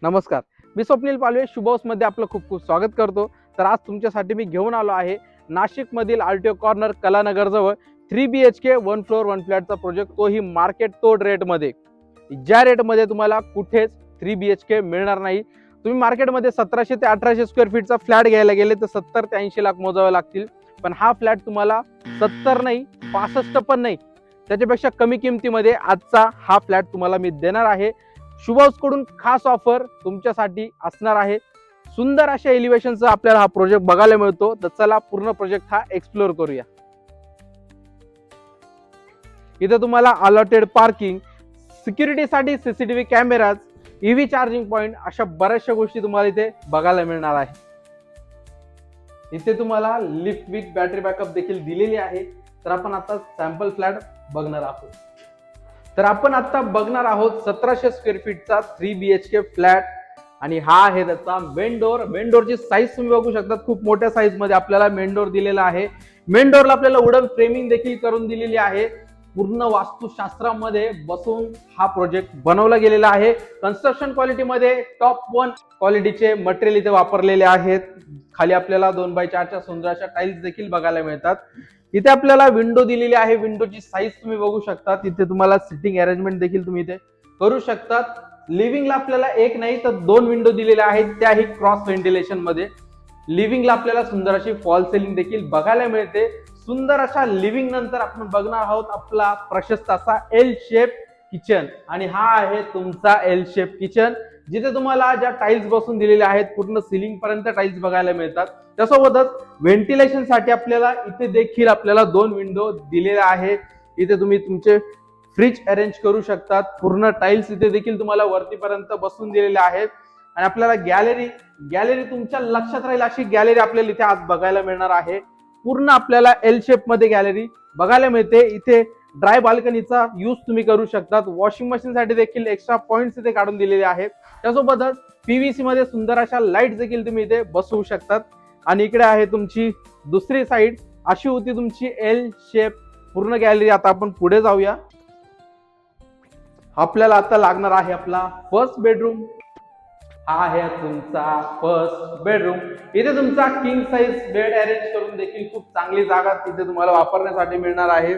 नमस्कार, मी स्वप्नील पालवे शुभ हाऊसमध्ये आपलं खूप खूप स्वागत करतो. तर आज तुमच्यासाठी मी घेऊन आलो आहे नाशिकमधील आरटीओ कॉर्नर कलानगरजवळ 3 BHK 1 फ्लोअर 1 फ्लॅटचा प्रोजेक्ट, तोही मार्केट तोड रेटमध्ये. ज्या रेटमध्ये तुम्हाला कुठेच 3 BHK मिळणार नाही. तुम्ही मार्केटमध्ये 1700 ते 1800 स्क्वेअर फीटचा फ्लॅट घ्यायला गेले तर 70 ते 80 लाख मोजावे लागतील. पण हा फ्लॅट तुम्हाला 70 नाही, 65 पण नाही, त्याच्यापेक्षा कमी किमतीमध्ये आजचा हा फ्लॅट तुम्हाला मी देणार आहे. शुभ हाऊस कडून खास ऑफर तुमच्यासाठी असणार आहे. सुंदर अशा एलिव्हेशनचा आपल्याला हा प्रोजेक्ट बघायला मिळतो. तर चला पूर्ण प्रोजेक्ट हा एक्सप्लोर करूया. इथे तुम्हाला अलॉटेड पार्किंग, सिक्युरिटीसाठी CCTV cameras, EV charging point अशा बऱ्याचशा गोष्टी तुम्हाला इथे बघायला मिळणार आहे. इथे तुम्हाला लिफ्ट विथ बॅटरी बॅकअप देखील दिलेली आहे. तर आपण आता सॅम्पल फ्लॅट बघणार आहोत. तर आपण आता बघणार आहोत 1700 स्क्वेअर फीटचा 3 BHK फ्लॅट आणि हा आहे त्याचा मेन डोर. मेन डोरची साईज तुम्ही बघू शकता, खूप मोठ्या साईज मध्ये आपल्याला मेन डोर दिलेला आहे. मेन डोरला आपल्याला वुडन फ्रेमिंग देखील करून दिलेली आहे. पूर्ण वास्तुशास्त्रामध्ये बसून हा प्रोजेक्ट बनवला गेलेला आहे. कन्स्ट्रक्शन क्वालिटीमध्ये टॉप 1 क्वालिटीचे मटेरियल इथे वापरलेले आहेत. खाली आपल्याला 2x4च्या सुंदर अशा टाइल्स देखील बघायला मिळतात. इथे आपल्याला विंडो दिलेली आहे. विंडोची साईज तुम्ही बघू शकता. इथे तुम्हाला सिटिंग अरेंजमेंट देखील तुम्ही इथे करू शकतात. लिव्हिंगला आपल्याला एक नाही तर 2 विंडो दिलेल्या आहेत, त्याही क्रॉस व्हेंटिलेशन मध्ये. लिव्हिंगला आपल्याला सुंदर अशी फॉल सिलिंग देखील बघायला मिळते. सुंदर अशा लिव्हिंग नंतर आपण बघणार आहोत आपला प्रशस्त असा एल शेप किचन. आणि हा आहे तुमचा एल शेप किचन, जिथे तुम्हाला ज्या टाइल्स बसून दिलेल्या आहेत पूर्ण सिलिंग पर्यंत टाइल्स बघायला मिळतात. त्यासोबतच व्हेंटिलेशन साठी आपल्याला इथे देखील आपल्याला 2 विंडो दिलेल्या आहे. इथे तुम्ही तुमचे फ्रिज अरेंज करू शकतात. पूर्ण टाइल्स इथे देखील तुम्हाला वरतीपर्यंत बसून दिलेल्या आहेत. आणि आपल्याला गॅलरी तुमच्या लक्षात राहील अशी गॅलरी आपल्याला इथे आज बघायला मिळणार आहे. पूर्ण आपल्याला एल शेप मध्ये गॅलरी बघायला मिळते. इथे ड्राय बाल्कनीचा यूज तुम्ही करू शकतात. वॉशिंग मशीन साठी देखील एक्स्ट्रा पॉइंट्स इथे काढून दिलेले आहेत. त्यासोबतच पीव्हीसी मध्ये सुंदर अशा लाईट देखील तुम्ही इथे बसवू शकतात. आणि इकडे आहे तुमची दुसरी साईड. अशी होती तुमची एल शेप पूर्ण गॅलरी. आता आपण पुढे जाऊया. आपल्याला आता लागणार आहे आपला फर्स्ट बेडरूम. हा आहे तुमचा फर्स्ट बेडरूम. इथे तुमचा किंग साइज बेड अरेंज करून देखील खूप चांगली जागा तिथे तुम्हाला वापरण्यासाठी मिळणार आहे.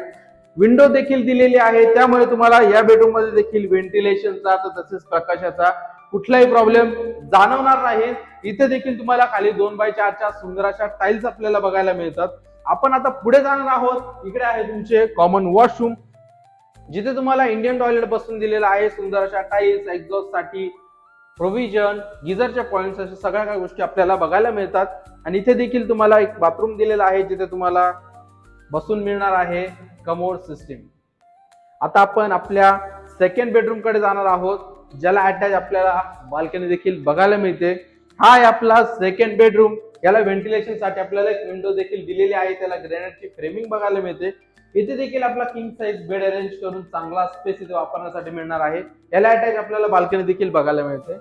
विंडो देखील दिलेली आहे, त्यामुळे तुम्हाला या बेडरूम मध्ये देखील व्हेंटिलेशनचा तसेच प्रकाशाचा कुठलाही प्रॉब्लेम जाणवणार नाही. इथे देखील तुम्हाला खाली 2x4च्या सुंदर अशा टाइल्स आपल्याला बघायला मिळतात. आपण आता पुढे जाणार आहोत. इकडे आहे तुमचे कॉमन वॉशरूम, जिथे तुम्हाला इंडियन टॉयलेट बसून दिलेला आहे. सुंदर अशा टाइल्स, एक्झॉस्ट साठी प्रोव्हिजन, गिझरच्या पॉइंट्स अशा सगळ्या काही गोष्टी आपल्याला बघायला मिळतात. आणि इथे देखील तुम्हाला एक बाथरूम दिलेला आहे, जिथे तुम्हाला बसून मिळणार आहे कमोड सिस्टीम. आता आपण आपल्या सेकंड बेडरूम कडे जाणार आहोत, ज्याला अटॅच आपल्याला बाल्कनी देखील बघायला मिळते. हा आहे आपला सेकंड बेडरूम. याला व्हेंटिलेशन साठी आपल्याला एक विंडो देखील दिलेली आहे. त्याला ग्रॅनाइटची फ्रेमिंग बघायला मिळते. इथे देखील आपला किंग साइज बेड अरेंज करून चांगला स्पेस इथे वापरण्यासाठी मिळणार आहे. याला अटॅच आपल्याला बाल्कनी देखील बघायला मिळते.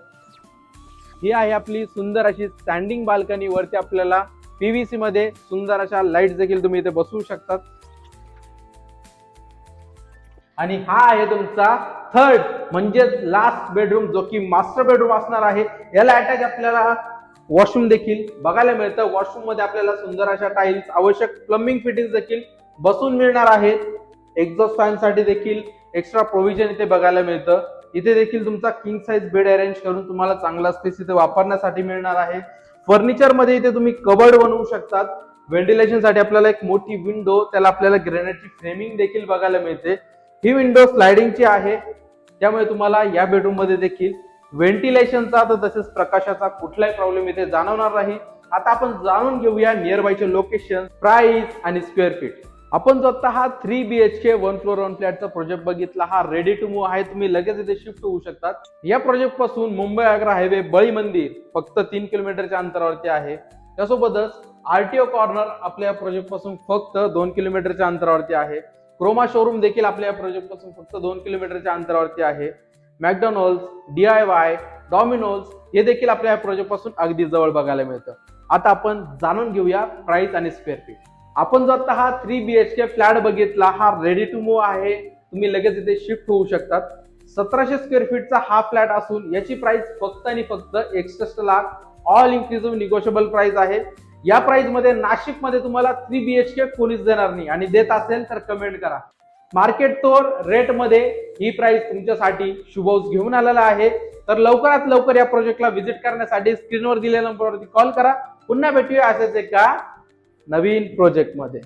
ही आहे आपली सुंदर अशी स्टँडिंग बाल्कनी. वरती आपल्याला पीव्हीसी मध्ये सुंदर अशा लाईट देखील तुम्ही इथे बसवू शकतात. आणि हा आहे तुमचा थर्ड म्हणजे लास्ट बेडरूम, जो की मास्टर बेडरूम असणार आहे. याला अटॅच आपल्याला वॉशरूम देखील बघायला मिळतं. वॉशरूम मध्ये आपल्याला सुंदर अशा टाइल्स, आवश्यक प्लंबिंग फिटिंग देखील बसून मिळणार आहेत. एक्झॉस्ट फॅन साठी देखील एक्स्ट्रा प्रोव्हिजन इथे बघायला मिळतं. इथे देखील तुमचा किंग साइज बेड अरेंज करून तुम्हाला चांगला स्पेस इथे वापरण्यासाठी मिळणार आहे. फर्निचर मध्ये इथे तुम्ही कबर्ड बनवू शकतात. व्हेंटिलेशन साठी आपल्याला एक मोठी विंडो, त्याला आपल्याला ग्रॅनाइटची फ्रेमिंग देखील बघायला मिळते. ही विंडो स्लायडिंगची आहे, त्यामुळे तुम्हाला या बेडरूम मध्ये देखील व्हेंटिलेशनचा तसेच प्रकाशाचा कुठलाही प्रॉब्लेम इथे जाणवणार नाही. आता आपण जाणून घेऊया नियर बायचे लोकेशन, प्राइस आणि स्क्वेअर फीट. आपण जो आता हा 3 BHK 1 फ्लोअर 1 फ्लॅटचा प्रोजेक्ट बघितला, हा रेडी टू मूव्ह आहे. तुम्ही लगेच इथे शिफ्ट होऊ शकतात. या प्रोजेक्ट पासून मुंबई आग्रा हायवे बळी मंदिर फक्त 3 किलोमीटरच्या अंतरावरती आहे. त्यासोबतच आरटीओ कॉर्नर आपल्या प्रोजेक्ट पासून फक्त 2 किलोमीटरच्या अंतरावरती आहे. क्रोमा शोरूम देखील आपल्या प्रोजेक्ट पासून फक्त 2 किलोमीटरच्या अंतरावरती आहे. मॅकडॉनल्ड्स, DIY, डॉमिनोज हे देखील आपल्या प्रोजेक्ट पासून अगदी जवळ बघायला मिळतं. आता आपण जाणून घेऊया प्राइस आणि स्क्वेअर फीट. आपण जो आता हा 3 BHK फ्लॅट बघितला, हा रेडी टू मूव्ह आहे. तुम्ही लगेच इथे शिफ्ट होऊ शकतात. 1700 स्क्वेअर फीटचा हा फ्लॅट असून याची प्राइस फक्त आणि फक्त 61 lakh all inclusive negotiable price आहे. या प्राइस मध्ये नाशिक मध्ये तुम्हाला 3 BHK कोणीच देणार नाही आणि देत असेल तर कमेंट करा. मार्केट तोर रेट मध्ये ही प्राइस तुमच्यासाठी शुभोस घेऊन आलेला आहे. तर लवकरात लवकर या प्रोजेक्टला व्हिजिट करण्यासाठी स्क्रीनवर दिलेल्या नंबरवरती कॉल करा. पुन्हा भेटूया असेच एका नवीन प्रोजेक्ट मध्ये.